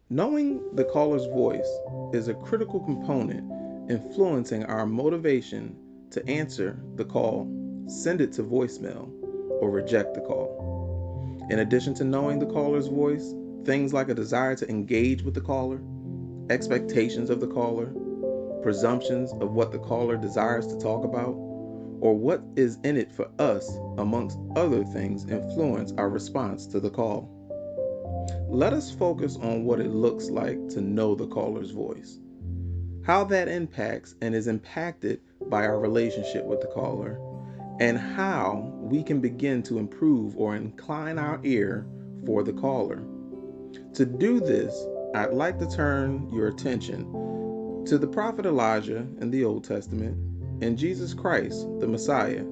Knowing the caller's voice is a critical component influencing our motivation to answer the call, send it to voicemail, or reject the call. In addition to knowing the caller's voice, things like a desire to engage with the caller, expectations of the caller, presumptions of what the caller desires to talk about, or what is in it for us, amongst other things, influence our response to the call. Let us focus on what it looks like to know the caller's voice, how that impacts and is impacted by our relationship with the caller, and how we can begin to improve or incline our ear for the caller. To do this, I'd like to turn your attention to the prophet Elijah in the Old Testament and Jesus Christ, the Messiah,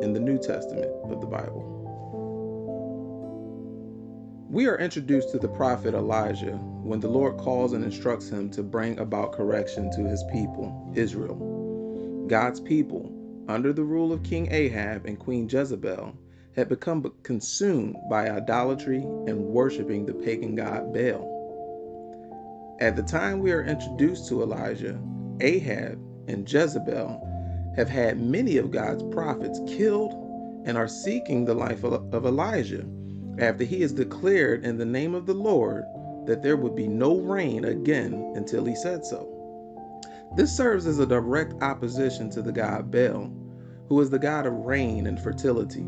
in the New Testament of the Bible. We are introduced to the prophet Elijah when the Lord calls and instructs him to bring about correction to his people, Israel. God's people, under the rule of King Ahab and Queen Jezebel, had become consumed by idolatry and worshiping the pagan god Baal. At the time we are introduced to Elijah, Ahab and Jezebel have had many of God's prophets killed and are seeking the life of Elijah after he has declared in the name of the Lord that there would be no rain again until he said so. This serves as a direct opposition to the god Baal, who is the god of rain and fertility.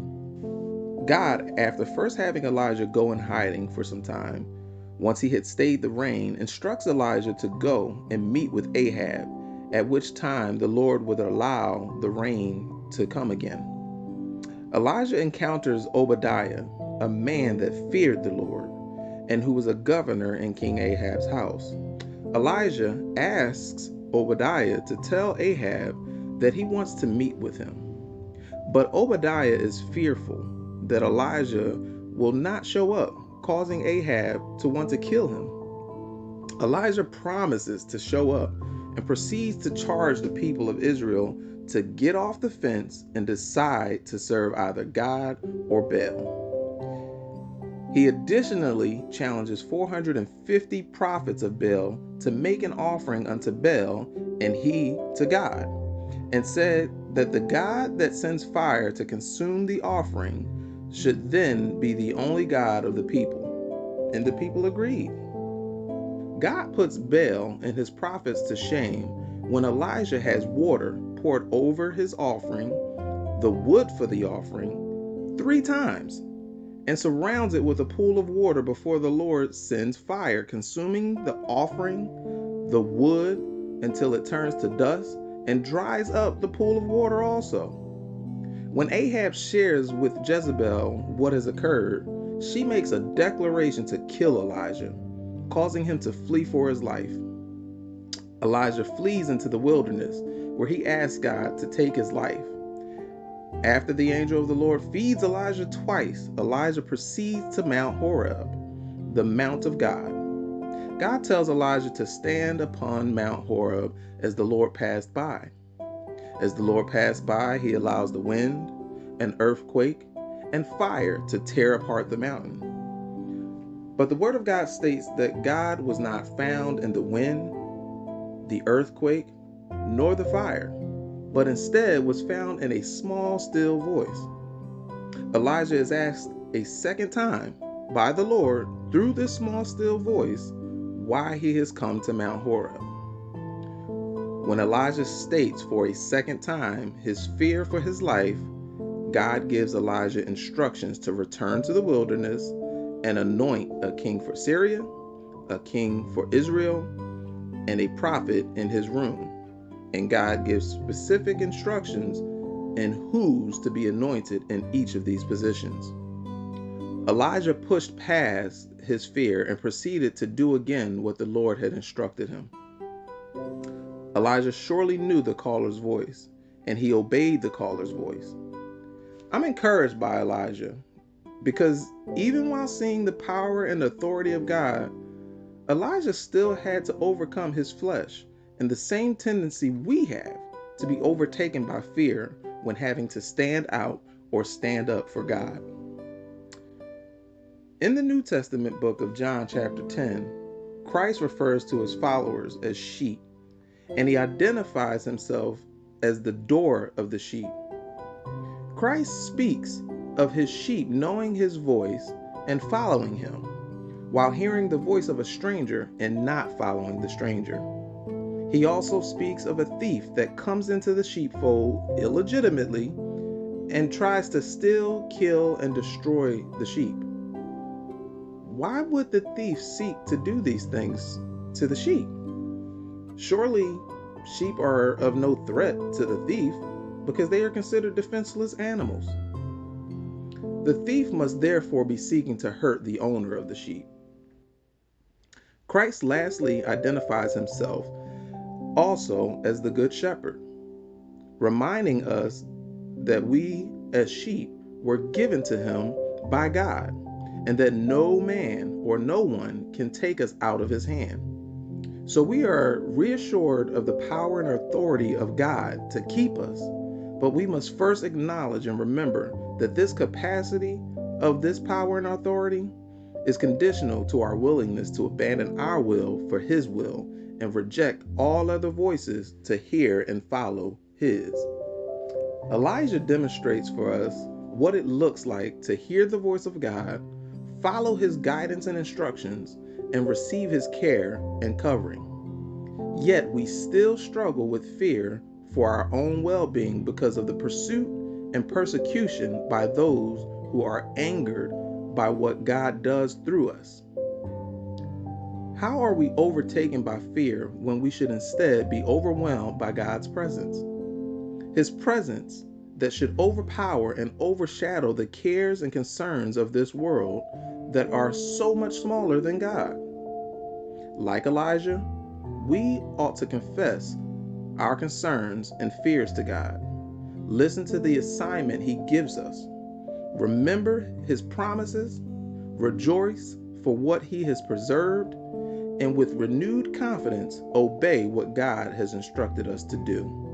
God, after first having Elijah go in hiding for some time, once he had stayed the rain, instructs Elijah to go and meet with Ahab, at which time the Lord would allow the rain to come again. Elijah encounters Obadiah, a man that feared the Lord, and who was a governor in King Ahab's house. Elijah asks Obadiah to tell Ahab that he wants to meet with him. But Obadiah is fearful that Elijah will not show up, causing Ahab to want to kill him. Elijah promises to show up and proceeds to charge the people of Israel to get off the fence and decide to serve either God or Baal. He additionally challenges 450 prophets of Baal to make an offering unto Baal and he to God, and said that the God that sends fire to consume the offering should then be the only God of the people. And the people agreed. God puts Baal and his prophets to shame when Elijah has water poured over his offering, the wood for the offering, 3 times, and surrounds it with a pool of water before the Lord sends fire, consuming the offering, the wood, until it turns to dust, and dries up the pool of water also. When Ahab shares with Jezebel what has occurred, she makes a declaration to kill Elijah, causing him to flee for his life. Elijah flees into the wilderness, where he asks God to take his life. After the angel of the Lord feeds Elijah twice, Elijah proceeds to Mount Horeb, the mount of God. God tells Elijah to stand upon Mount Horeb as the Lord passed by. As the Lord passed by, he allows the wind, an earthquake, and fire to tear apart the mountain. But the word of God states that God was not found in the wind, the earthquake, nor the fire, but instead was found in a small, still voice. Elijah is asked a second time by the Lord through this small, still voice why he has come to Mount Horeb. When Elijah states for a second time his fear for his life, God gives Elijah instructions to return to the wilderness and anoint a king for Syria, a king for Israel, and a prophet in his room. And God gives specific instructions in who's to be anointed in each of these positions. Elijah pushed past his fear and proceeded to do again what the Lord had instructed him. Elijah surely knew the caller's voice, and he obeyed the caller's voice. I'm encouraged by Elijah because even while seeing the power and authority of God, Elijah still had to overcome his flesh and the same tendency we have to be overtaken by fear when having to stand out or stand up for God. In the New Testament book of John chapter 10, Christ refers to his followers as sheep, and he identifies himself as the door of the sheep. Christ speaks of his sheep knowing his voice and following him, while hearing the voice of a stranger and not following the stranger. He also speaks of a thief that comes into the sheepfold illegitimately and tries to steal, kill, and destroy the sheep. Why would the thief seek to do these things to the sheep? Surely sheep are of no threat to the thief because they are considered defenseless animals. The thief must therefore be seeking to hurt the owner of the sheep. Christ lastly identifies himself also as the Good Shepherd, reminding us that we as sheep were given to him by God, and that no man or no one can take us out of his hand. So we are reassured of the power and authority of God to keep us, but we must first acknowledge and remember that this capacity of this power and authority is conditional to our willingness to abandon our will for his will and reject all other voices to hear and follow his. Elijah demonstrates for us what it looks like to hear the voice of God, follow his guidance and instructions, and receive his care and covering. Yet we still struggle with fear for our own well-being because of the pursuit and persecution by those who are angered by what God does through us. How are we overtaken by fear when we should instead be overwhelmed by God's presence? His presence that should overpower and overshadow the cares and concerns of this world that are so much smaller than God. Like Elijah, we ought to confess our concerns and fears to God. Listen to the assignment he gives us. Remember his promises, rejoice for what he has preserved, and with renewed confidence, obey what God has instructed us to do.